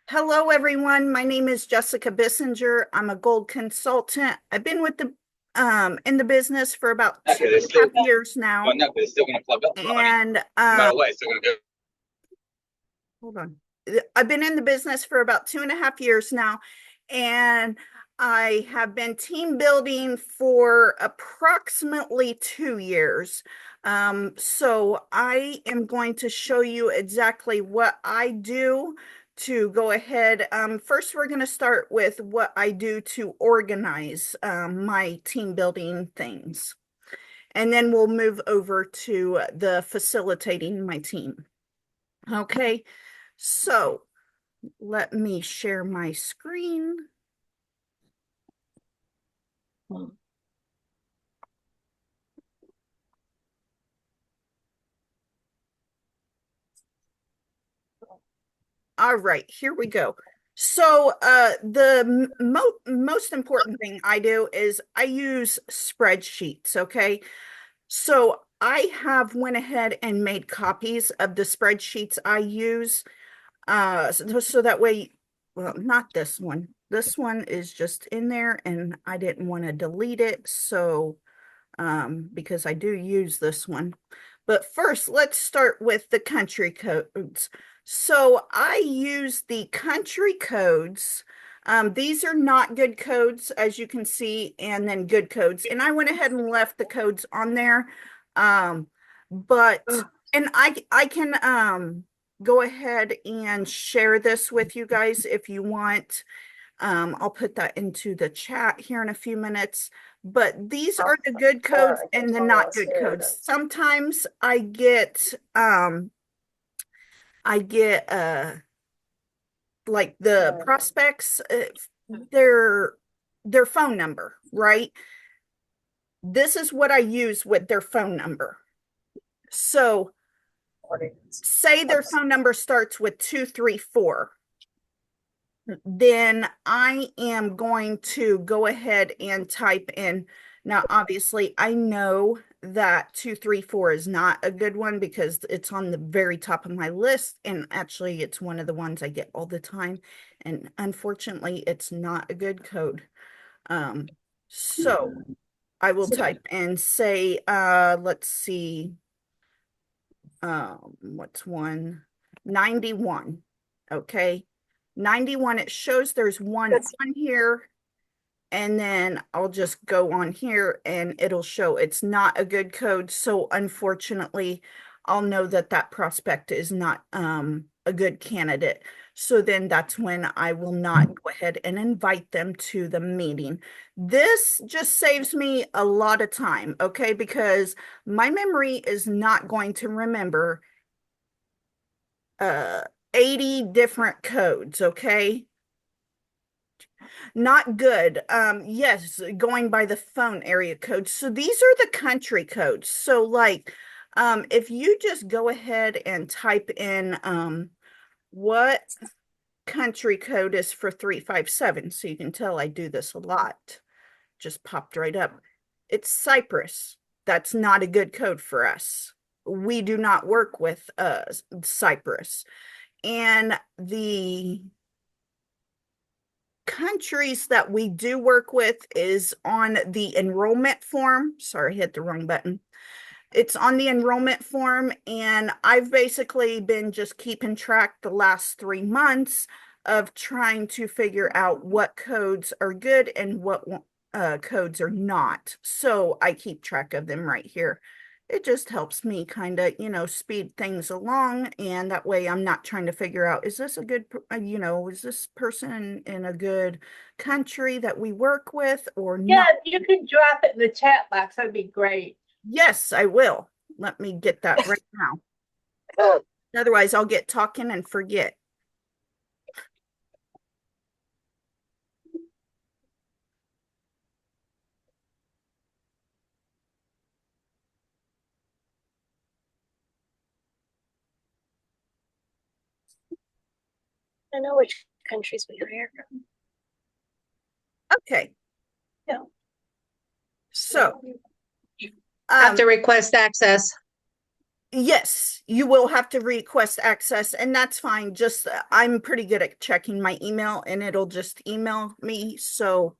Hello, everyone. My name is Jessica Bissinger. I'm a gold consultant. I've been with the in the business for about two Okay, they're and a still half years now. going up, but it's still going to plug up, honey. And No matter what, it's still going to go. hold on. I've been in the business for about 2.5 years now, and I have been team building for approximately 2 years. So I am going to show you exactly what I do to go ahead. First, we're going to start with what I do to organize my team building things, and then we'll move over to the facilitating my team. Okay, so let me share my screen. All right, here we go. So the most important thing I do is I use spreadsheets, okay? So I have went ahead and made copies of the spreadsheets I use. So that way, well, not this one. This one is just in there and I didn't want to delete it. So because I do use this one. But first, let's start with the country codes. So I use the country codes. These are not good codes, as you can see, and then good codes. And I went ahead and left the codes on there. Um, but and I can go ahead and share this with you guys if you want. I'll put that into the chat here in a few minutes. But these are the good codes and the not good codes. Sometimes I get like the prospects their phone number, right? This is what I use with their phone number. So say their phone number starts with 234. Then I am going to go ahead and type in. Now, obviously, I know that 234 is not a good one because it's on the very top of my list. And actually, it's one of the ones I get all the time. And unfortunately, it's not a good code. Um, so I will type and say, let's see, what's one? 91. Okay. 91, it shows there's one on here, and then I'll just go on here and it'll show it's not a good code. So unfortunately, I'll know that that prospect is not a good candidate. So then that's when I will not go ahead and invite them to the meeting. This just saves me a lot of time, okay? Because my memory is not going to remember uh 80 different codes, okay? Not good. Yes, going by the phone area code. So these are the country codes. So like if you just go ahead and type in what country code is for 357, so you can tell I do this a lot. Just popped right up. It's Cyprus. That's not a good code for us. We do not work with Cyprus. And the countries that we do work with is on the enrollment form. Sorry, I hit the wrong button. It's on the enrollment form, and I've basically been just keeping track the last 3 months of trying to figure out what codes are good and what codes are not. So I keep track of them right here. It just helps me kind of, speed things along. And that way I'm not trying to figure out, is this a good, is this person in a good country that we work with or Yeah, not? if you could drop it in the chat box, that'd be great. Yes, I will. Let me get that right now. Otherwise, I'll get talking and forget. I know which countries we hire from. Okay. Yeah. So, Have to um, request access. Yes, you will have to request access, and that's fine. Just I'm pretty good at checking my email and it'll just email me. So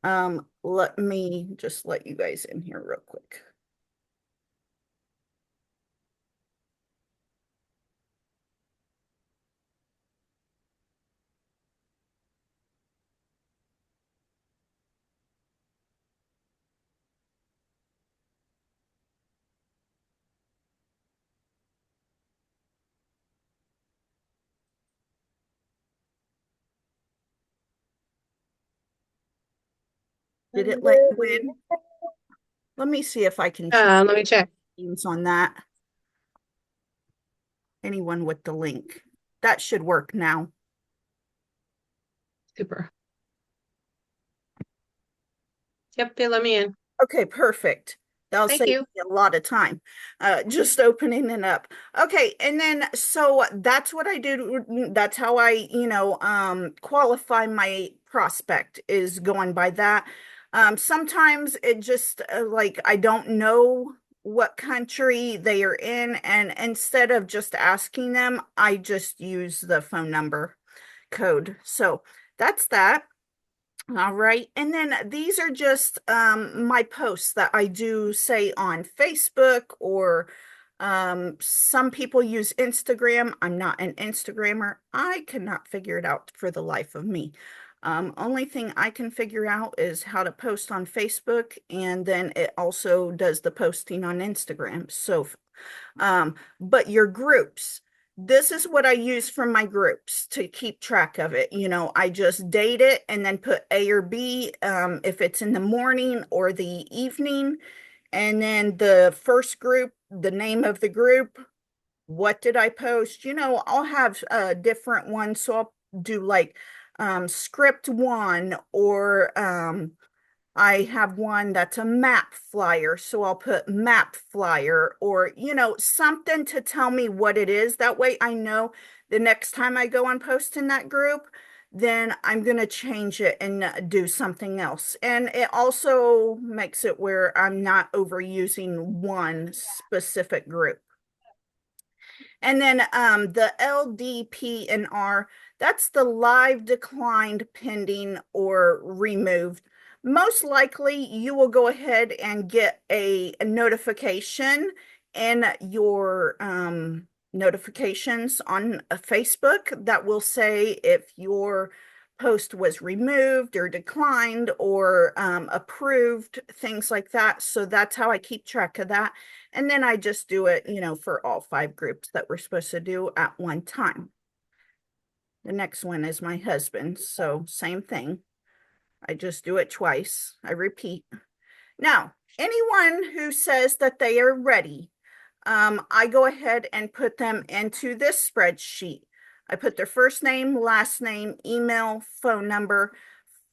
let me just let you guys in here real quick. Did it let you in? Let me see if I can change Let me check. things on that. Anyone with the link. That should work now. Super. Yep, they let me in. Okay, perfect. That'll Thank save you. me a lot of time. Just opening it up. Okay, and then so that's what I do. That's how I, qualify my prospect is going by that. Sometimes it just like I don't know what country they are in, and instead of just asking them, I just use the phone number code. So that's that. All right. And then these are just my posts that I do say on Facebook or some people use Instagram. I'm not an Instagrammer. I cannot figure it out for the life of me. Only thing I can figure out is how to post on Facebook, and then it also does the posting on Instagram. So but your groups, this is what I use for my groups to keep track of it. I just date it and then put A or B, if it's in the morning or the evening. And then the first group, the name of the group, what did I post? I'll have different ones. So I'll do like script one, or I have one that's a map flyer, so I'll put map flyer, or, something to tell me what it is. That way I know the next time I go and post in that group, then I'm going to change it and do something else. And it also makes it where I'm not overusing one specific group. And then the LDP and R, that's the live, declined, pending, or removed. Most likely you will go ahead and get a notification in your notifications on Facebook that will say if your post was removed or declined or approved, things like that. So that's how I keep track of that. And then I just do it, for all 5 groups that we're supposed to do at one time. The next one is my husband. So same thing. I just do it twice. I repeat. Now, anyone who says that they are ready, I go ahead and put them into this spreadsheet. I put their first name, last name, email, phone number,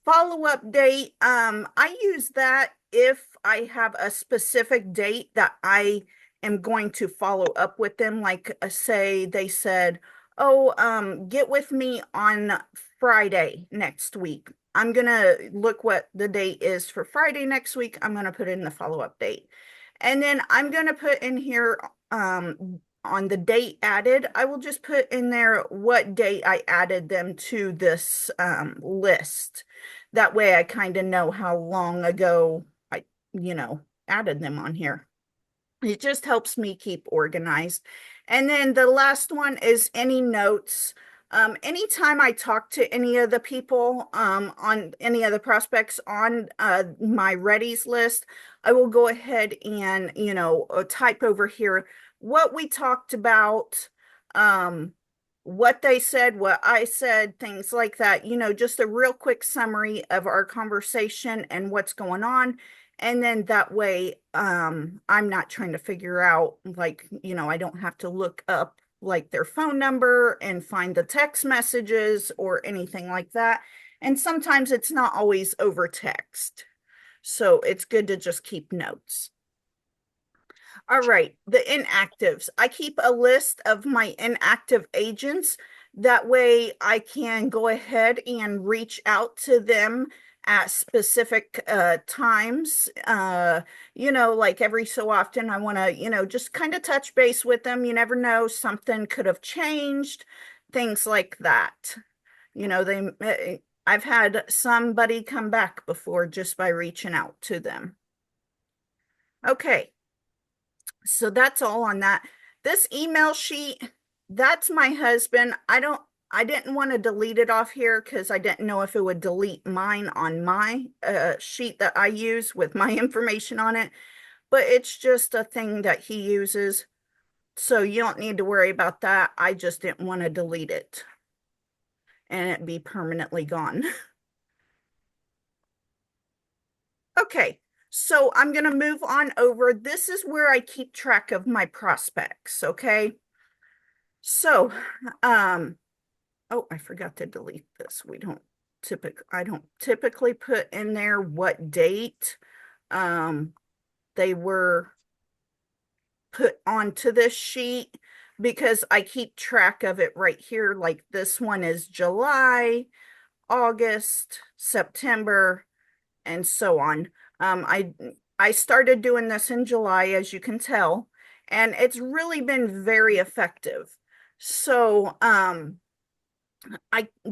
follow-up date. I use that if I have a specific date that I am going to follow up with them. Like say they said, oh, get with me on Friday next week. I'm gonna look what the date is for Friday next week. I'm gonna put in the follow-up date. And then I'm gonna put in here on the date added, I will just put in there what date I added them to this list. That way I kind of know how long ago I, added them on here. It just helps me keep organized. And then the last one is any notes. Anytime I talk to any of the people on any of the prospects on my readies list, I will go ahead and, type over here what we talked about, what they said, what I said, things like that, just a real quick summary of our conversation and what's going on. And then that way, I'm not trying to figure out, like, I don't have to look up like their phone number and find the text messages or anything like that. And sometimes it's not always over text. So it's good to just keep notes. All right, the inactives. I keep a list of my inactive agents. That way I can go ahead and reach out to them at specific times. Like every so often, I want to, just kind of touch base with them. You never know, something could have changed, things like that. I've had somebody come back before just by reaching out to them. Okay, so that's all on that. This email sheet, that's my husband. I didn't want to delete it off here because I didn't know if it would delete mine on my sheet that I use with my information on it, but it's just a thing that he uses. So you don't need to worry about that. I just didn't want to delete it and it be permanently gone. Okay, so I'm going to move on over. This is where I keep track of my prospects, okay? So, oh, I forgot to delete this. I don't typically put in there what date they were put onto this sheet because I keep track of it right here. Like this one is July, August, September, and so on. I started doing this in July, as you can tell, and it's really been very effective. So I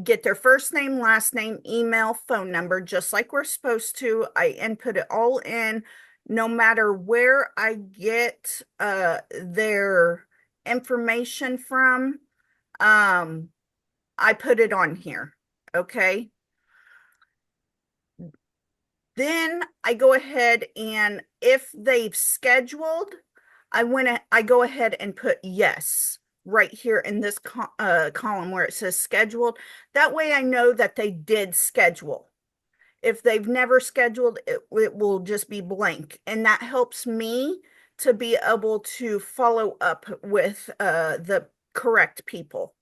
get their first name, last name, email, phone number, just like we're supposed to. I input it all in, no matter where I get their information from. I put it on here. Okay. Then I go ahead and if they've scheduled, I go ahead and put yes right here in this column where it says scheduled. That way I know that they did schedule. If they've never scheduled, it will just be blank. And that helps me to be able to follow up with the correct people.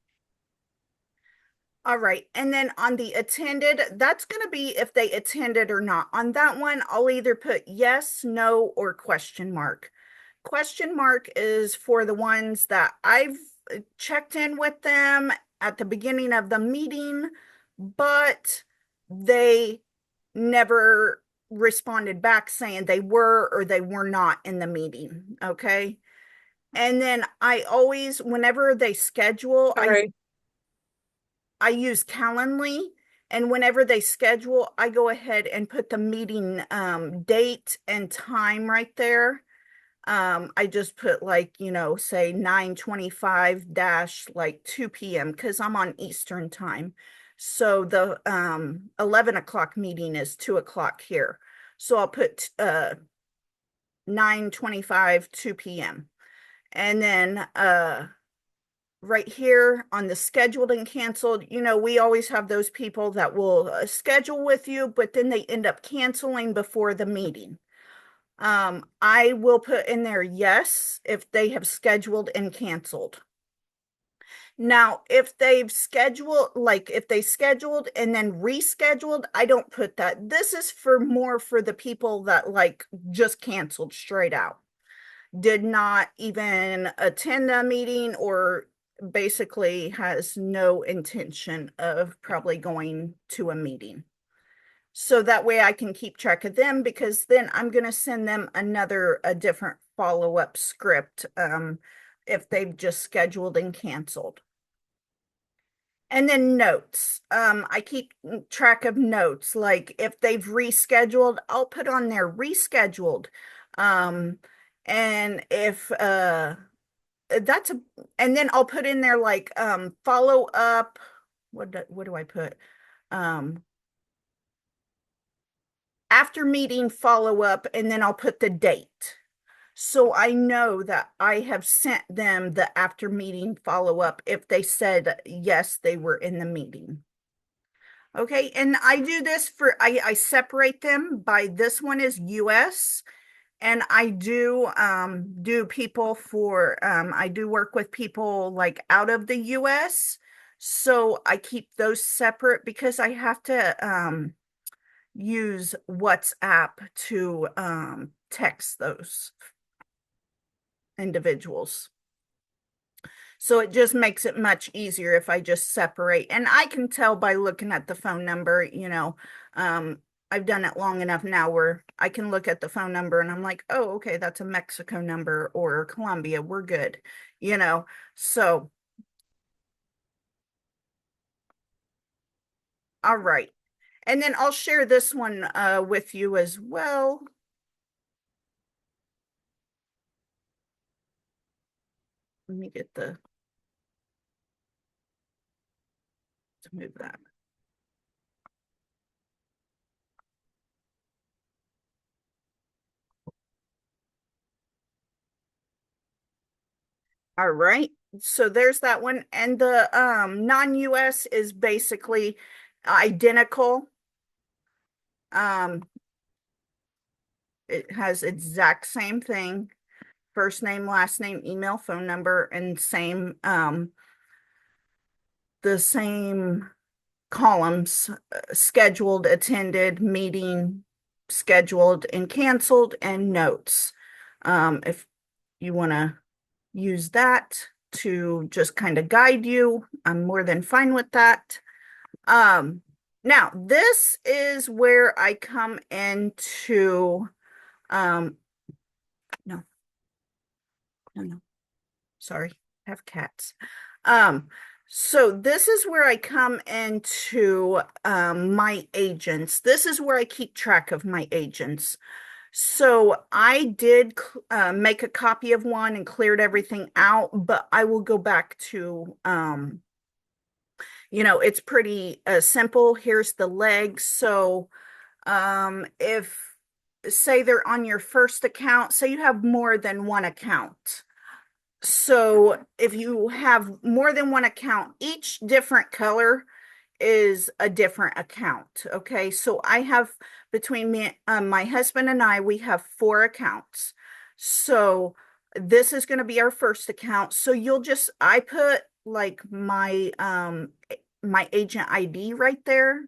All right. And then on the attended, that's going to be if they attended or not. On that one, I'll either put yes, no, or question mark. Question mark is for the ones that I've checked in with them at the beginning of the meeting, but they never responded back saying they were or they were not in the meeting. Okay. And then I always, whenever they schedule, Sorry. I use Calendly, and whenever they schedule, I go ahead and put the meeting date and time right there. I just put like, say 9:25 dash like 2 p.m. because I'm on Eastern time. So the 11 o'clock meeting is 2 o'clock here. So I'll put 9:25, 2 p.m. And then right here on the scheduled and canceled, we always have those people that will schedule with you, but then they end up canceling before the meeting. I will put in there yes if they have scheduled and canceled. Now, if they've scheduled, like if they scheduled and then rescheduled, I don't put that. This is for more for the people that like just canceled straight out, did not even attend a meeting, or basically has no intention of probably going to a meeting. So that way I can keep track of them, because then I'm going to send them a different follow-up script if they've just scheduled and canceled. And then notes. I keep track of notes. Like if they've rescheduled, I'll put on there rescheduled. And if and then I'll put in there like follow up. What do I put? After meeting follow up, and then I'll put the date. So I know that I have sent them the after meeting follow up if they said yes, they were in the meeting. Okay, and I do this I separate them by, this one is US, and I do people for I do work with people like out of the US. So I keep those separate because I have to use WhatsApp to text those individuals. So it just makes it much easier if I just separate. And I can tell by looking at the phone number, I've done it long enough now where I can look at the phone number and I'm like, oh, okay, that's a Mexico number or Colombia. We're good, you know. So, all right. And then I'll share this one with you as well. Let me get to move that. All right. So there's that one. And the non-US is basically identical. It has exact same thing. First name, last name, email, phone number, and same the same columns, scheduled, attended, meeting, scheduled and canceled, and notes. If you want to use that to just kind of guide you, I'm more than fine with that. Now this is where I come into, no, no, sorry, I have cats. So this is where I come into my agents. This is where I keep track of my agents. So I did make a copy of one and cleared everything out, but I will go back to, it's pretty simple. Here's the legs. So if say they're on your first account, say you have more than one account. So if you have more than one account, each different color is a different account. Okay. So I have between me, my husband and I, we have 4 accounts. So this is going to be our first account. So I put like my agent ID right there.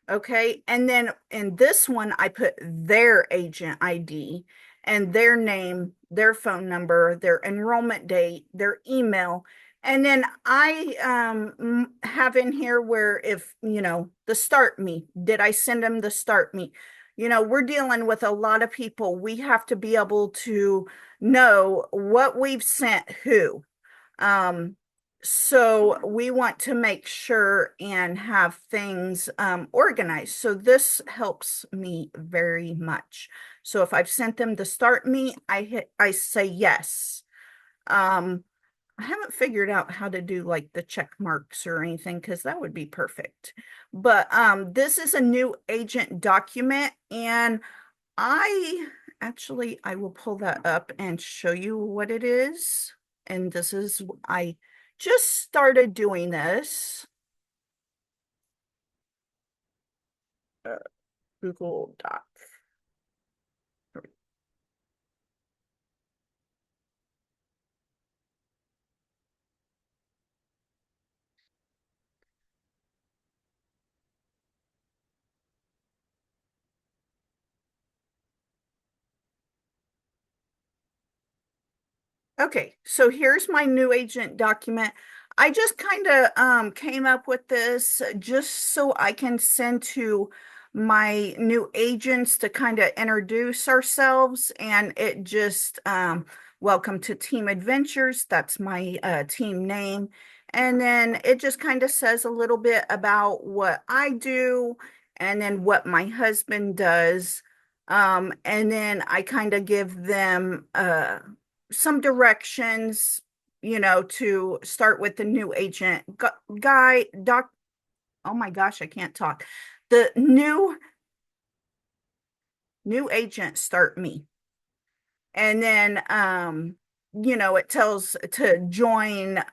Okay. And then in this one, I put their agent ID and their name, their phone number, their enrollment date, their email. And then I have in here where if, the start me, did I send them the start me? We're dealing with a lot of people. We have to be able to know what we've sent who. Um, so we want to make sure and have things organized. So this helps me very much. So if I've sent them to start me, I say yes. I haven't figured out how to do like the check marks or anything because that would be perfect. But this is a new agent document and I will pull that up and show you what it is. And I just started doing this. Google Doc. Okay, so here's my new agent document. I just kind of came up with this just so I can send to my new agents to kind of introduce ourselves. And it just, welcome to Team Adventures. That's my team name. And then it just kind of says a little bit about what I do and then what my husband does. And then I kind of give them some directions, to start with the new agent guy, doc. Oh my gosh, I can't talk. The new agent start me. And then, it tells to join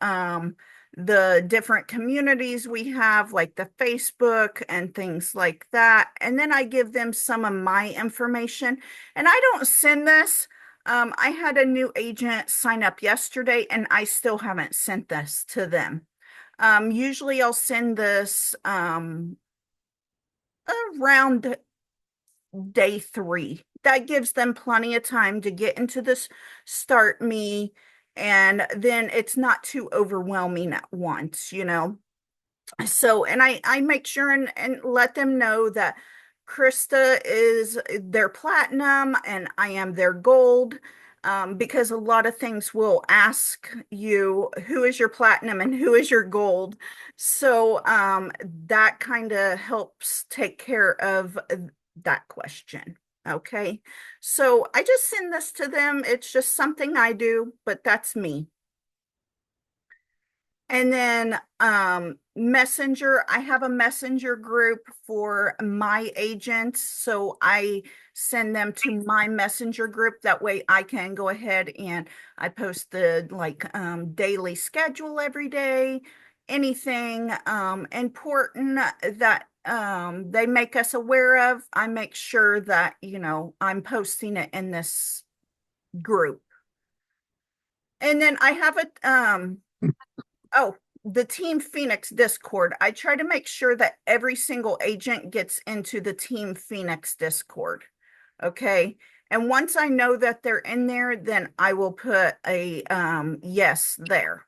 the different communities we have, like the Facebook and things like that. And then I give them some of my information. And I don't send this. I had a new agent sign up yesterday, and I still haven't sent this to them. Usually I'll send this around day 3. That gives them plenty of time to get into this start me, and then it's not too overwhelming at once. So, and I make sure and let them know that Krista is their platinum and I am their gold. Because a lot of things will ask you who is your platinum and who is your gold. So that kind of helps take care of that question. Okay. So I just send this to them. It's just something I do, but that's me. And then Messenger, I have a Messenger group for my agents. So I send them to my Messenger group. That way I can go ahead and I post the daily schedule every day, anything important that they make us aware of. I make sure that, I'm posting it in this group. And then I have oh, the Team Phoenix Discord. I try to make sure that every single agent gets into the Team Phoenix Discord. Okay. And once I know that they're in there, then I will put a yes there.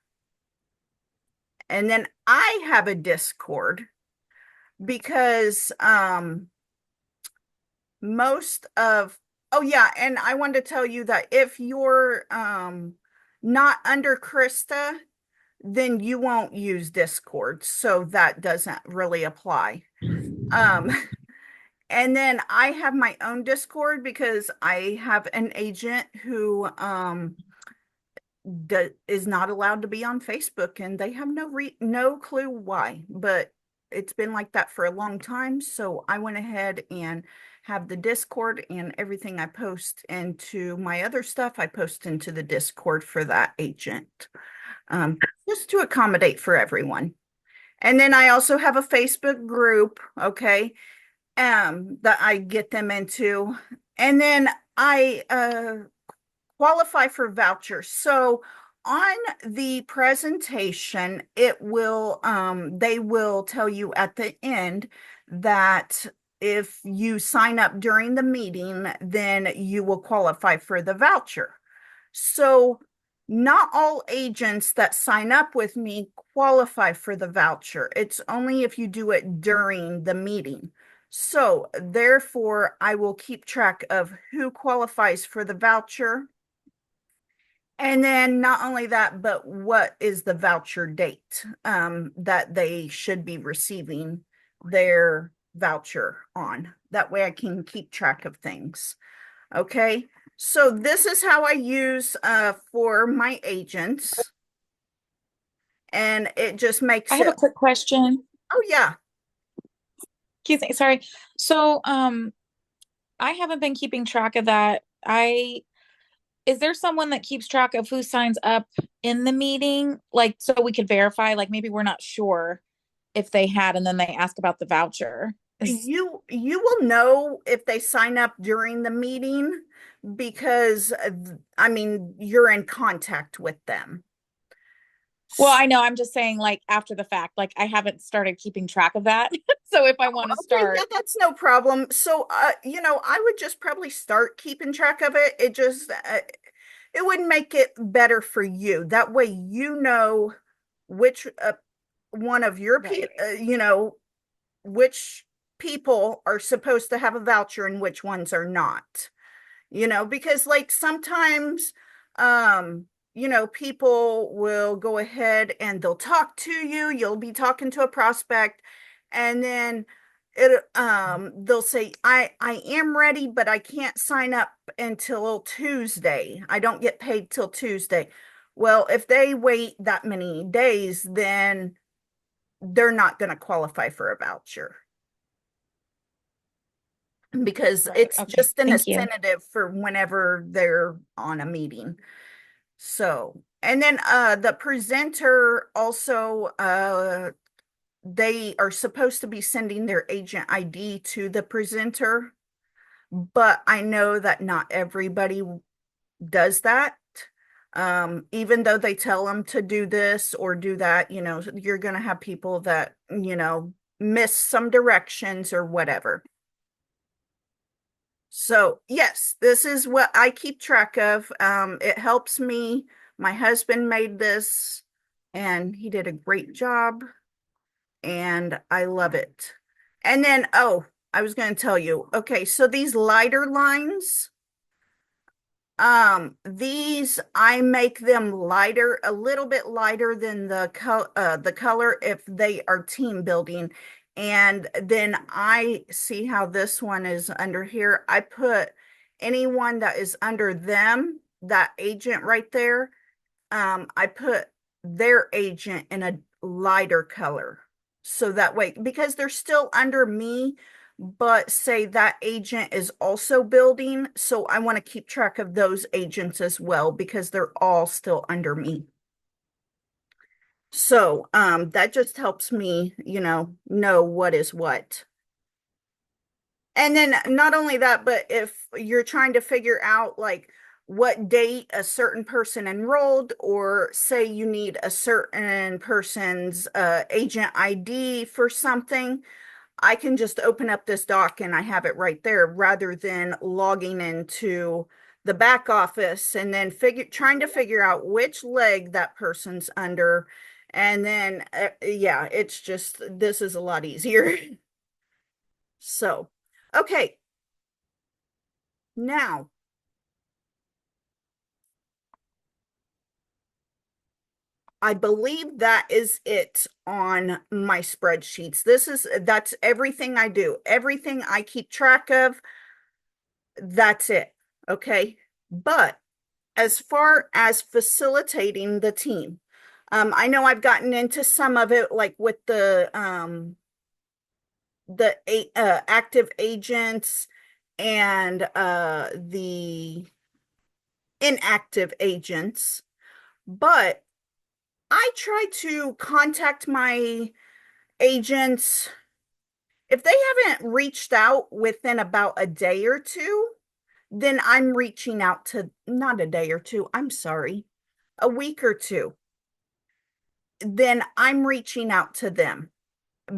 And then I have a Discord because most of, oh yeah, and I wanted to tell you that if you're not under Krista, then you won't use Discord. So that doesn't really apply. Um, and then I have my own Discord because I have an agent who is not allowed to be on Facebook and they have no clue why, but it's been like that for a long time. So I went ahead and have the Discord, and everything I post into my other stuff, I post into the Discord for that agent. Just to accommodate for everyone. And then I also have a Facebook group, okay, that I get them into. And then I qualify for vouchers. So on the presentation, they will tell you at the end that if you sign up during the meeting, then you will qualify for the voucher. So not all agents that sign up with me qualify for the voucher. It's only if you do it during the meeting. So therefore, I will keep track of who qualifies for the voucher. And then not only that, but what is the voucher date that they should be receiving their voucher on. That way I can keep track of things. Okay. So this is how I use for my agents. And it just makes I have a quick question. Oh yeah. Excuse me, sorry. So, I haven't been keeping track of that. Is there someone that keeps track of who signs up in the meeting? Like, so we could verify, like maybe we're not sure if they had, and then they ask about the voucher. You will know if they sign up during the meeting because I mean you're in contact with them. Well, I know, I'm just saying, like, after the fact, like I haven't started keeping track of that. So if I want to start. Yeah, that's no problem. So I would just probably start keeping track of it. It would make it better for you. That way you know which one of your Right. which people are supposed to have a voucher and which ones are not. Because like sometimes people will go ahead and they'll talk to you. You'll be talking to a prospect, and then they'll say, I am ready, but I can't sign up until Tuesday. I don't get paid till Tuesday. Well, if they wait that many days, then they're not going to qualify for a voucher because Right. it's Okay. just an Thank you. incentive for whenever they're on a meeting. So, and then the presenter also they are supposed to be sending their agent ID to the presenter, but I know that not everybody does that. Even though they tell them to do this or do that, you're going to have people that, miss some directions or whatever. So, yes, this is what I keep track of. It helps me. My husband made this and he did a great job and I love it. And then, I was going to tell you. Okay, so these lighter lines, these I make them lighter, a little bit lighter than the color if they are team building. And then I see how this one is under here. I put anyone that is under them, that agent right there, I put their agent in a lighter color. So that way, because they're still under me, but say that agent is also building. So I want to keep track of those agents as well because they're all still under me. So that just helps me, know what is what. And then not only that, but if you're trying to figure out like what date a certain person enrolled, or say you need a certain person's agent ID for something, I can just open up this doc and I have it right there rather than logging into the back office and then trying to figure out which leg that person's under. And then, yeah, it's just, this is a lot easier. So, okay. Now, I believe that is it on my spreadsheets. That's everything I do. Everything I keep track of, that's it. Okay. But as far as facilitating the team, I know I've gotten into some of it, like with the active agents and the inactive agents, but I try to contact my agents. If they haven't reached out within about a day or two, then I'm reaching out to, not a day or two, I'm sorry, a week or two. Then I'm reaching out to them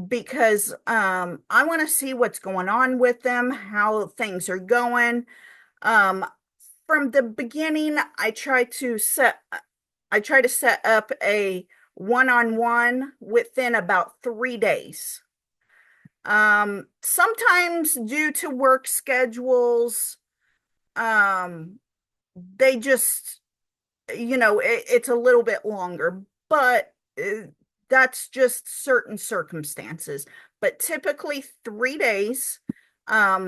because I want to see what's going on with them, how things are going. Um, from the beginning, I try to set up a one-on-one within about 3 days. Sometimes due to work schedules, they just, it's a little bit longer, but that's just certain circumstances. But typically 3 days.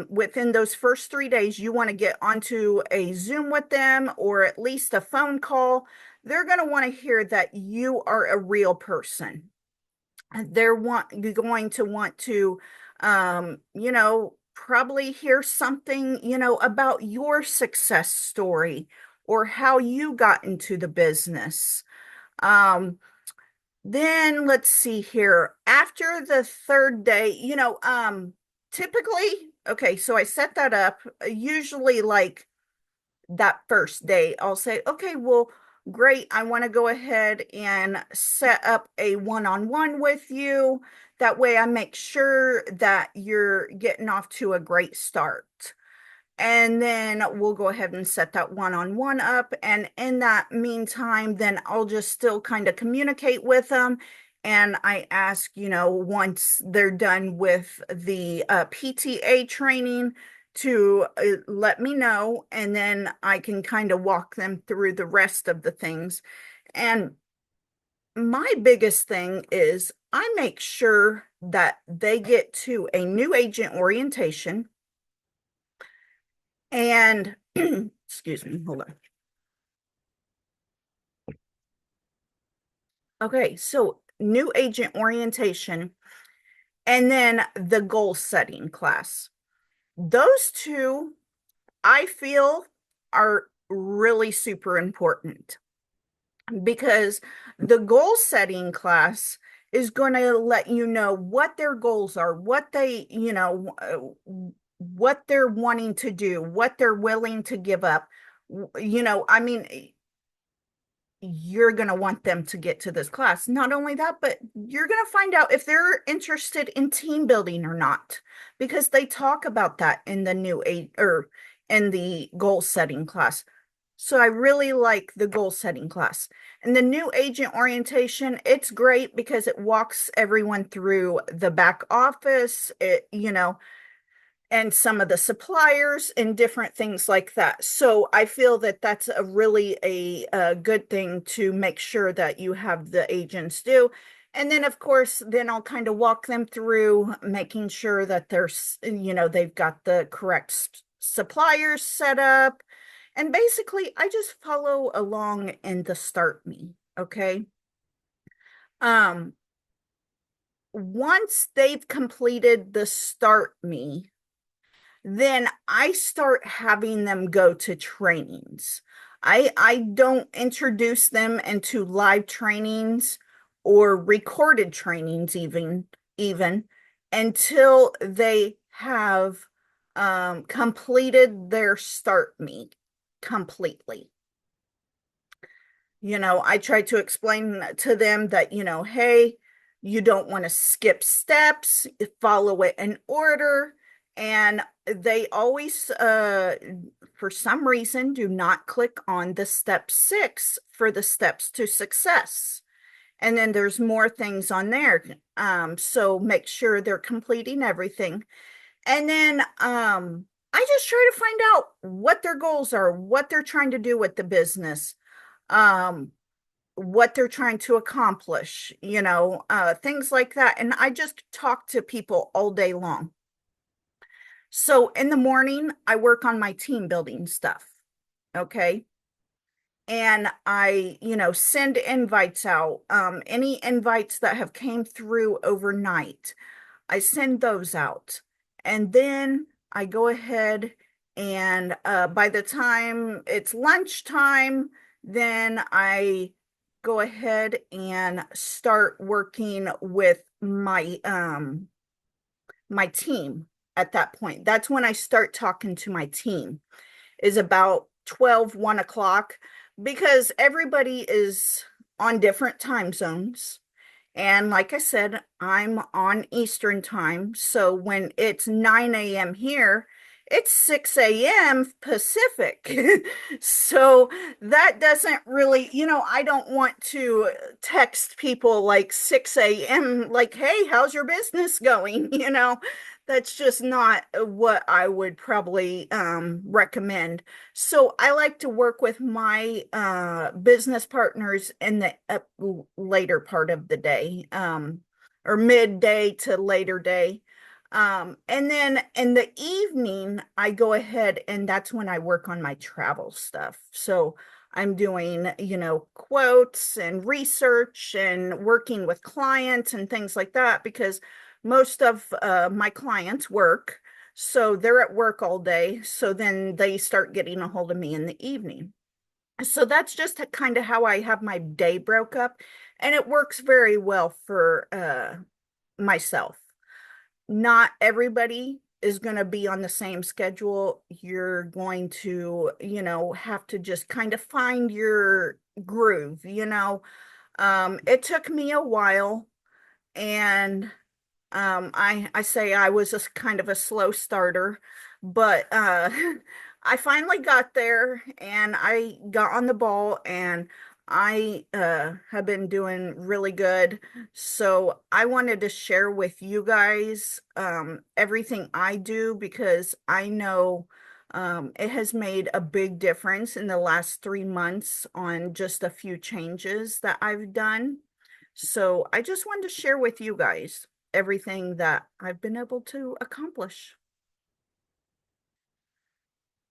Within those first 3 days, you want to get onto a Zoom with them or at least a phone call. They're going to want to hear that you are a real person. You're going to want to, probably hear something, about your success story or how you got into the business. Then let's see here. After the third day, typically, okay, so I set that up. Usually, like that first day, I'll say, okay, well, great. I want to go ahead and set up a one-on-one with you. That way, I make sure that you're getting off to a great start. And then we'll go ahead and set that one-on-one up. And in that meantime, then I'll just still kind of communicate with them. And I ask, once they're done with the PTA training to let me know. And then I can kind of walk them through the rest of the things. And my biggest thing is I make sure that they get to a new agent orientation. And excuse me, hold on. Okay, so new agent orientation and then the goal setting class. Those two, I feel, are really super important because the goal setting class is going to let you know what their goals are, what they, what they're wanting to do, what they're willing to give up. I mean, you're going to want them to get to this class. Not only that, but you're going to find out if they're interested in team building or not, because they talk about that in the in the goal setting class. So I really like the goal setting class. And the new agent orientation, it's great because it walks everyone through the back office. and some of the suppliers and different things like that. So I feel that that's a really a good thing to make sure that you have the agents do. And then, of course, then I'll kind of walk them through making sure that they've got the correct suppliers set up. And basically, I just follow along in the start me. Okay. Um, Once they've completed the start me, then I start having them go to trainings. I don't introduce them into live trainings or recorded trainings even until they have completed their start me completely. I try to explain to them that, hey, you don't want to skip steps, follow it in order. And they always, for some reason, do not click on the step 6 for the steps to success. And then there's more things on there. So make sure they're completing everything. And then I just try to find out what their goals are, what they're trying to do with the business, um, what they're trying to accomplish, things like that. And I just talk to people all day long. So in the morning, I work on my team building stuff. Okay. And I, send invites out. Any invites that have came through overnight, I send those out. And then I go ahead and by the time it's lunchtime, then I go ahead and start working with my team at that point. That's when I start talking to my team, is about 1 o'clock, because everybody is on different time zones. And like I said, I'm on Eastern time. So when it's 9 a.m. here, it's 6 a.m. Pacific. So that doesn't really, I don't want to text people like 6 a.m. like, hey, how's your business going? That's just not what I would probably recommend. So I like to work with my business partners in the later part of the day, or midday to later day. And then in the evening, I go ahead and that's when I work on my travel stuff. So I'm doing, quotes and research and working with clients and things like that, because most of my clients work. So they're at work all day. So then they start getting a hold of me in the evening. So that's just kind of how I have my day broke up. And it works very well for myself. Not everybody is going to be on the same schedule. You're going to, have to just kind of find your groove. It took me a while, and I say I was a kind of a slow starter, but I finally got there and I got on the ball, and I have been doing really good. So I wanted to share with you guys everything I do, because I know it has made a big difference in the last 3 months on just a few changes that I've done. So I just wanted to share with you guys everything that I've been able to accomplish.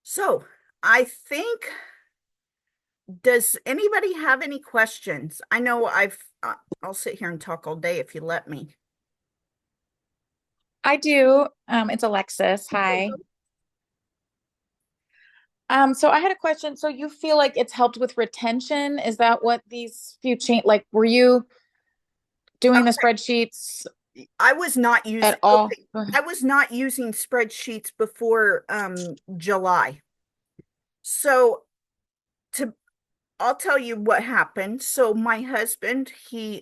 So I think, does anybody have any questions? I know I'll sit here and talk all day if you let me. I do. It's Alexis. Hi. So I had a question. So you feel like it's helped with retention? Is that what these few change? Like, were you doing the spreadsheets I was not using at all? I was not using spreadsheets before July. So to I'll tell you what happened. So my husband, he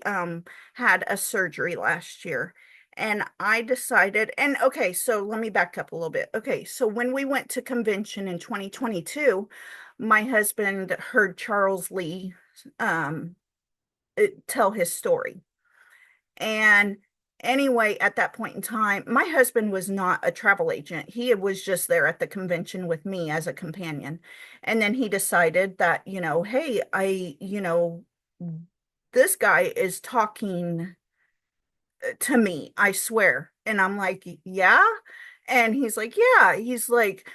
had a surgery last year, and I decided, and okay, so let me back up a little bit. Okay, so when we went to convention in 2022, my husband heard Charles Lee tell his story. And Anyway, at that point in time, my husband was not a travel agent. He was just there at the convention with me as a companion. And then he decided that, hey, this guy is talking to me, I swear. And I'm like, yeah. And he's like, yeah. He's like,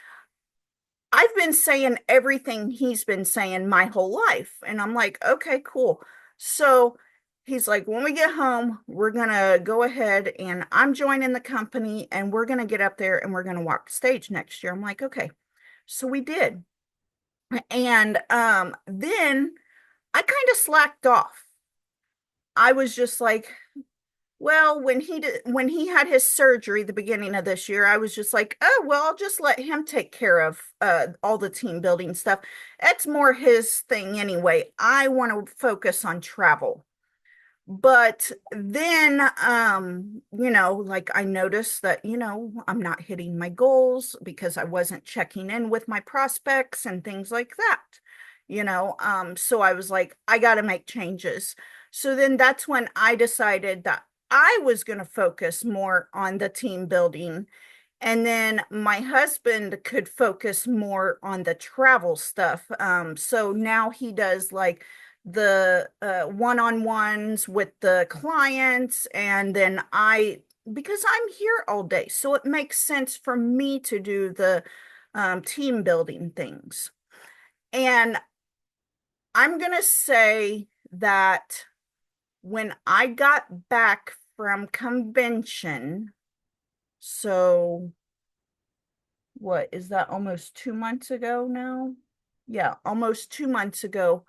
I've been saying everything he's been saying my whole life. And I'm like, okay, cool. So he's like, when we get home, we're going to go ahead and I'm joining the company and we're going to get up there and we're going to walk the stage next year. I'm like, okay. So we did. And then I kind of slacked off. I was just like, well, when he had his surgery the beginning of this year, I was just like, oh, well, I'll just let him take care of all the team building stuff. It's more his thing anyway. I want to focus on travel. But then, like I noticed that, I'm not hitting my goals because I wasn't checking in with my prospects and things like that, so I was like, I got to make changes. So then that's when I decided that I was going to focus more on the team building. And then my husband could focus more on the travel stuff. So now he does like the one-on-ones with the clients. And then because I'm here all day, so it makes sense for me to do the team building things. And I'm going to say that when I got back from convention, so what is that, almost 2 months ago now? Yeah, almost 2 months ago,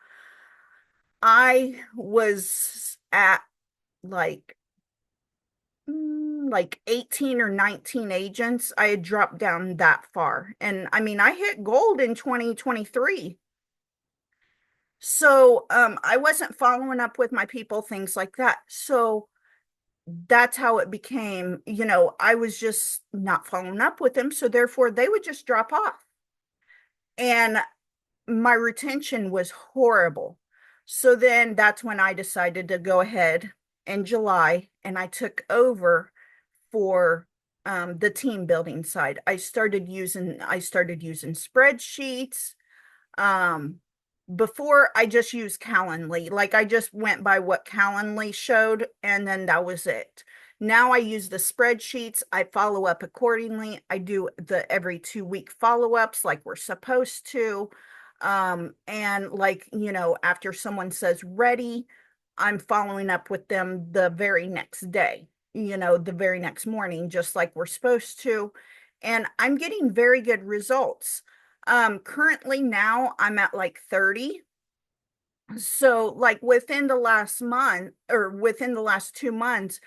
I was at like like 18 or 19 agents. I had dropped down that far. And I mean, I hit gold in 2023. So I wasn't following up with my people, things like that. So that's how it became, I was just not following up with them. So therefore they would just drop off. And my retention was horrible. So then that's when I decided to go ahead in July and I took over for the team building side. I started using spreadsheets. Um, Before I just used Calendly, like I just went by what Calendly showed, and then that was it. Now I use the spreadsheets. I follow up accordingly. I do the every 2 week follow-ups like we're supposed to. And like, after someone says ready, I'm following up with them the very next day, the very next morning, just like we're supposed to. And I'm getting very good results. Currently now I'm at like 30. So like within the last month or within the last 2 months,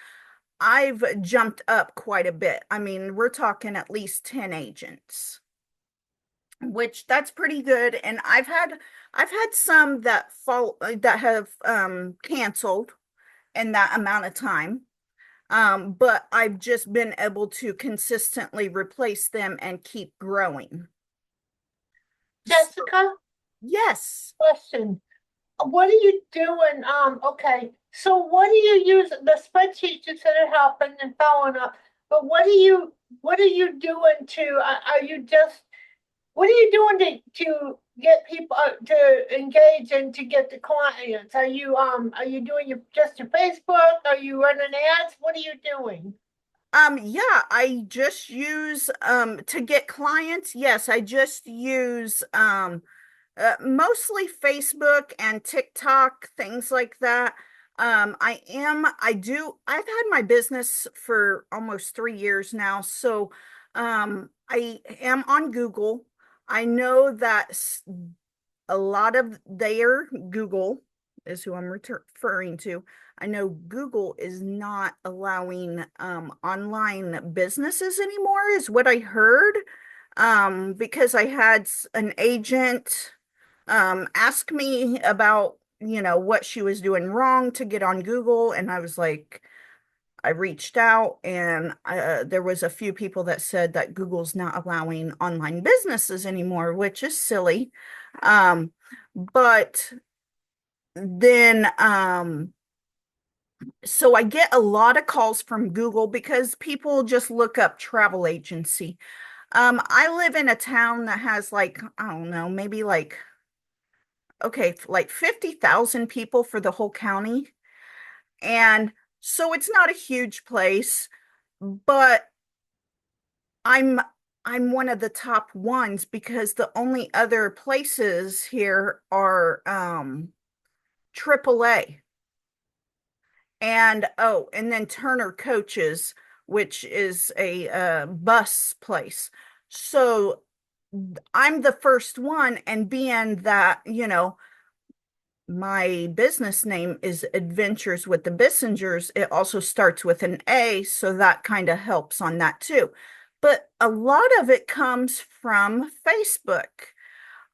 I've jumped up quite a bit. I mean, we're talking at least 10 agents, which that's pretty good. And I've had some that have canceled in that amount of time. But I've just been able to consistently replace them and keep growing. Jessica, Yes. question. What are you doing? Okay. So what do you use? The spreadsheet you said are helping and following up, but what are you doing to, are you just, what are you doing to get people to engage and to get the clients? Are you doing just your Facebook? Are you running ads? What are you doing? Yeah, I just use to get clients. Yes, I just use mostly Facebook and TikTok, things like that. I've had my business for almost 3 years now, so I am on Google. I know that a lot of their Google is who I'm referring to. I know Google is not allowing online businesses anymore, is what I heard. Because I had an agent ask me about, what she was doing wrong to get on Google. And I was like, I reached out and there was a few people that said that Google's not allowing online businesses anymore, which is silly. But then So I get a lot of calls from Google because people just look up travel agency. I live in a town that has like, I don't know, maybe like, okay, like 50,000 people for the whole county. And so it's not a huge place, but I'm I'm one of the top ones because the only other places here are AAA. And oh, and then Turner Coaches, which is a bus place. So I'm the first one, and being that, my business name is Adventures with the Bissingers, it also starts with an A, so that kind of helps on that too. But a lot of it comes from Facebook.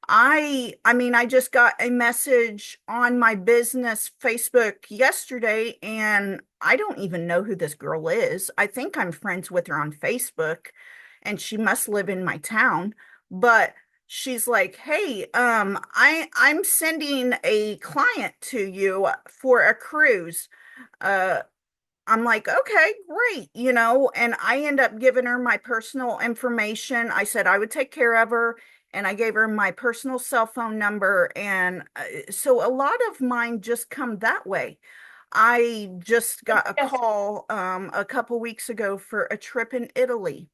I mean, I just got a message on my business Facebook yesterday, and I don't even know who this girl is. I think I'm friends with her on Facebook, and she must live in my town. But she's like, "Hey, I'm sending a client to you for a cruise. Uh, I'm like, okay, great, and I end up giving her my personal information. I said I would take care of her, and I gave her my personal cell phone number. And so a lot of mine just come that way. I just got a Yes. call a couple weeks ago for a trip in Italy.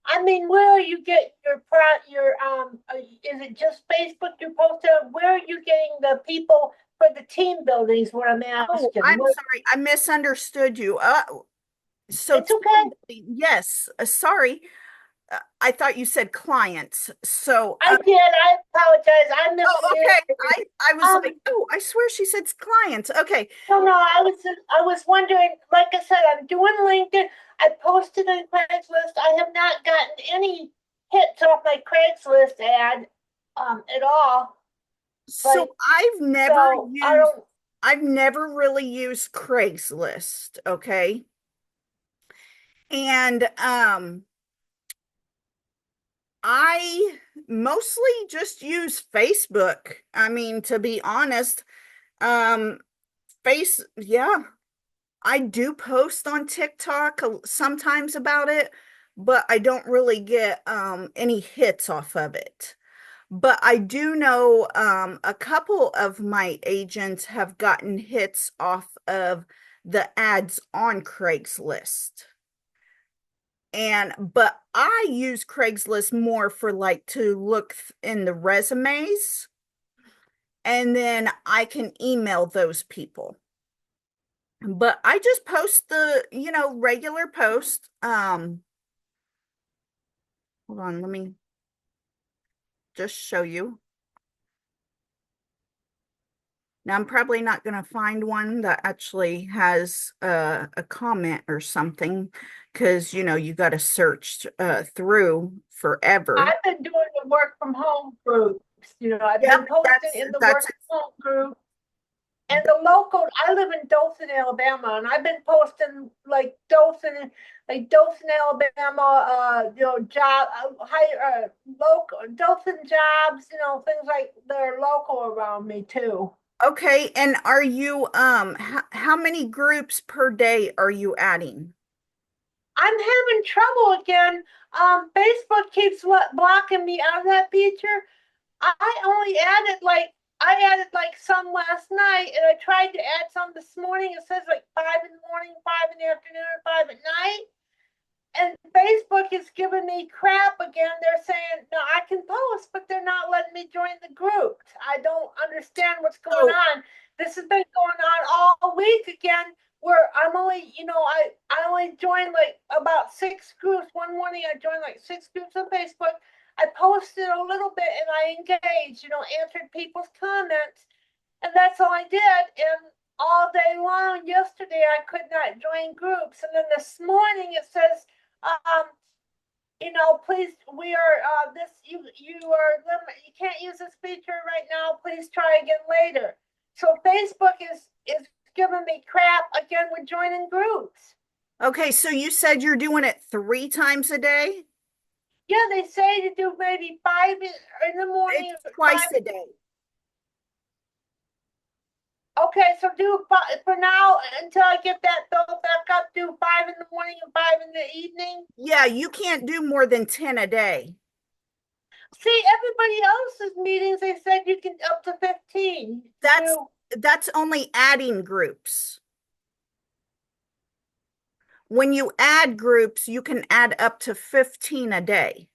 I mean, where are you getting is it just Facebook you post on? Where are you getting the people for the team buildings? What I'm Oh, asking. I'm sorry, I misunderstood you. So It's okay. yes, sorry. I thought you said clients. So, I did. I apologize. I oh, okay. misread. I was Um, like, oh, I swear she said clients. Okay. no, I was wondering. Like I said, I'm doing LinkedIn. I posted on Craigslist. I have not gotten any hits off my Craigslist ad, at all. So Like, so I don't. I've never really used Craigslist, okay? And I mostly just use Facebook. I mean, to be honest, um yeah, I do post on TikTok sometimes about it, but I don't really get any hits off of it. But I do know a couple of my agents have gotten hits off of the ads on Craigslist. But I use Craigslist more for like to look in the resumes, and then I can email those people. But I just post the, regular post. Hold on, let me just show you. Now, I'm probably not going to find one that actually has a comment or something because, you got to search through forever. I've been doing the work from home groups. I've Yep, been posting in the that's work from home group. And the local, I live in Dothan, Alabama, and I've been posting like Dothan, Alabama, job, high, local, Dothan jobs, things like that are local around me too. okay. And are you how many groups per day are you adding? I'm having trouble again. Facebook keeps blocking me out of that feature. I added like some last night, and I tried to add some this morning. It says like 5 in the morning, 5 in the afternoon, and 5 at night. And Facebook is giving me crap again. They're saying, no, I can post, but they're not letting me join the group. I don't understand what's going So, on. This has been going on all week again, where I only joined like about 6 groups. One morning I joined like 6 groups on Facebook. I posted a little bit and I engaged, answered people's comments, and that's all I did. And all day long yesterday I could not join groups. And then this morning it says, um, please, we are this you are you can't use this feature right now. Please try again later. So Facebook is giving me crap again with joining groups. okay, so you said you're doing it 3 times a day? Yeah, they say to do maybe 5 in the morning, It's twice five. a day. Okay, so do five for now until I get that built back up. Do 5 in the morning and 5 in the evening. Yeah, you can't do more than 10 a day. See, everybody else's meetings, they said you can up to 15. That's Do that's only adding groups. When you add groups, you can add up to 15 a day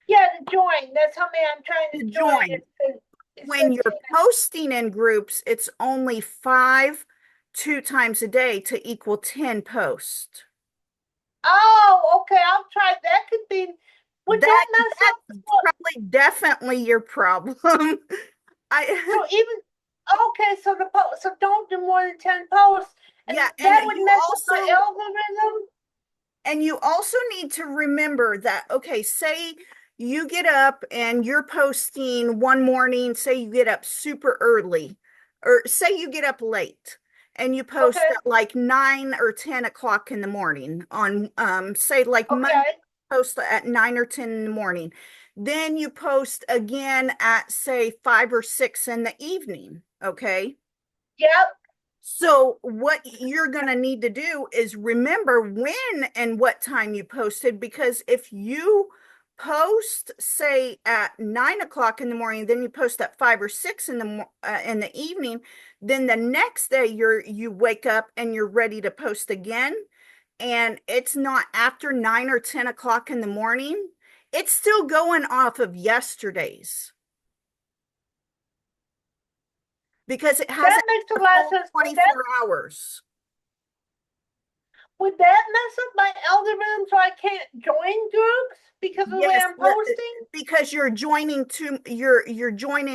yeah, to join. That's how many I'm trying to to join. join. It's When you're 15. posting in groups, it's only 5 2 times a day to equal 10 posts. Oh, okay. I'll try. That could be. Would That that mess up? that's probably definitely your problem. I So even okay. So the post. So don't do more than 10 posts, and yeah, that would mess up my also algorithm. and you also need to remember that, okay, say you get up and you're posting one morning, say you get up super early, or say you get up late and you post Okay. at like 9 or 10 o'clock in the morning on, say like Monday, Okay. post at 9 or 10 in the morning. Then you post again at say 5 or 6 in the evening. Okay. Yep. So what you're going to need to do is remember when and what time you posted, because if you post say at 9 o'clock in the morning, then you post at 5 or 6 in the evening, then the next day you wake up and you're ready to post again, and it's not after 9 or 10 o'clock in the morning. It's still going off of yesterday's because it That hasn't makes a been a lot of full sense. 24 hours. Would that mess up my algorithm so I can't join groups because of the way Yes, I'm posting? because you're joining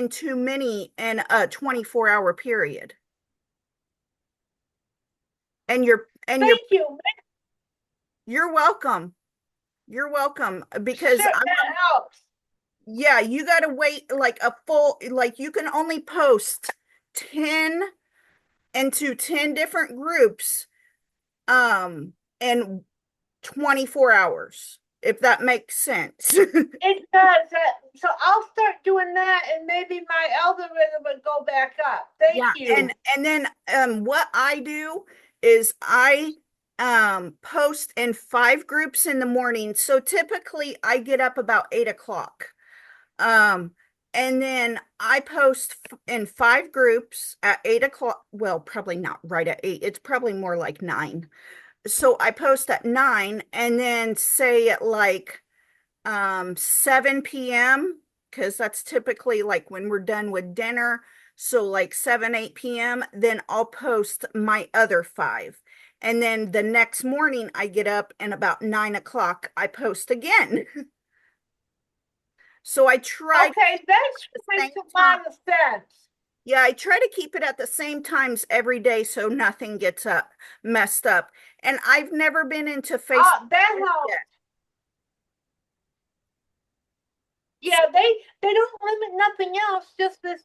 too many in a 24-hour period. And Thank you. you're welcome. You're welcome because Sure, that helps. yeah, you got to wait like a full, like you can only post 10 into 10 different groups in 24 hours, if that makes sense. It does. So I'll start doing that, and maybe my algorithm would go back up. Thank Yeah, you. and then what I do is I post in 5 groups in the morning. So typically I get up about 8 o'clock. Um and then I post in 5 groups at 8 o'clock. Well, probably not right at 8. It's probably more like 9. So I post at 9 and then say at like 7 p.m. because that's typically like when we're done with dinner. So like 7, 8 p.m. Then I'll post my other 5. And then the next morning I get up and about 9 o'clock I post again. So I try to Okay, keep that the same makes a time. lot of sense. Yeah, I try to keep it at the same times every day so nothing gets messed up. And I've never been into Facebook That yet. helps. Yeah, they don't limit nothing else. Just this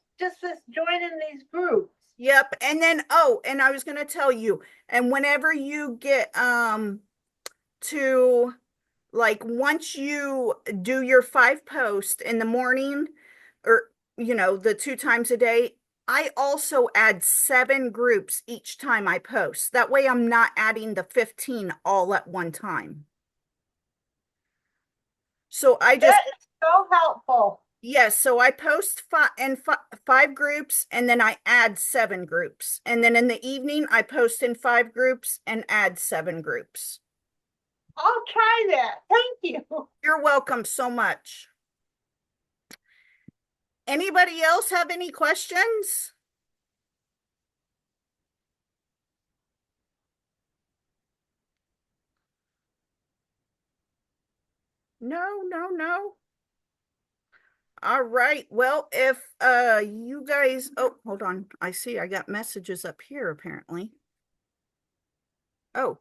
joining these groups. Yep. And then, oh, and I was going to tell you, and whenever you get to like once you do your 5 posts in the morning, or the 2 times a day, I also add 7 groups each time I post. That way I'm not adding the 15 all at one time. So I just That is so helpful. yes, so I post 5 groups and then I add 7 groups. And then in the evening, I post in 5 groups and add 7 groups. I'll try that. Thank you. You're welcome so much. Anybody else have any questions? No, no, no. All right. Well, if you guys, oh, hold on. I see I got messages up here apparently. Oh.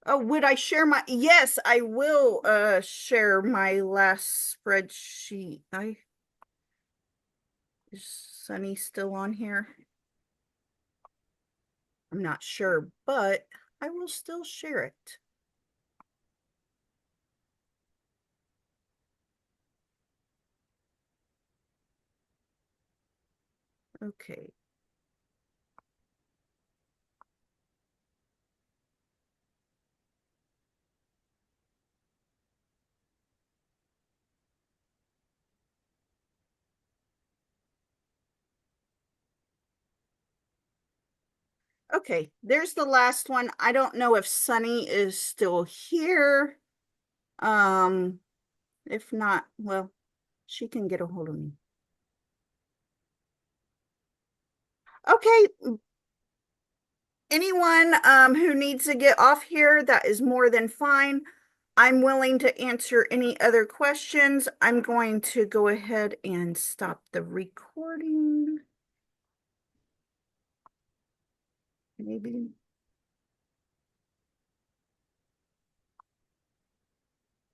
Oh, would I share my, yes, I will share my last spreadsheet. Is Sunny still on here? I'm not sure, but I will still share it. Okay. Okay, there's the last one. I don't know if Sunny is still here. If not, well, she can get a hold of me. Okay, anyone who needs to get off here, that is more than fine. I'm willing to answer any other questions. I'm going to go ahead and stop the recording. Maybe.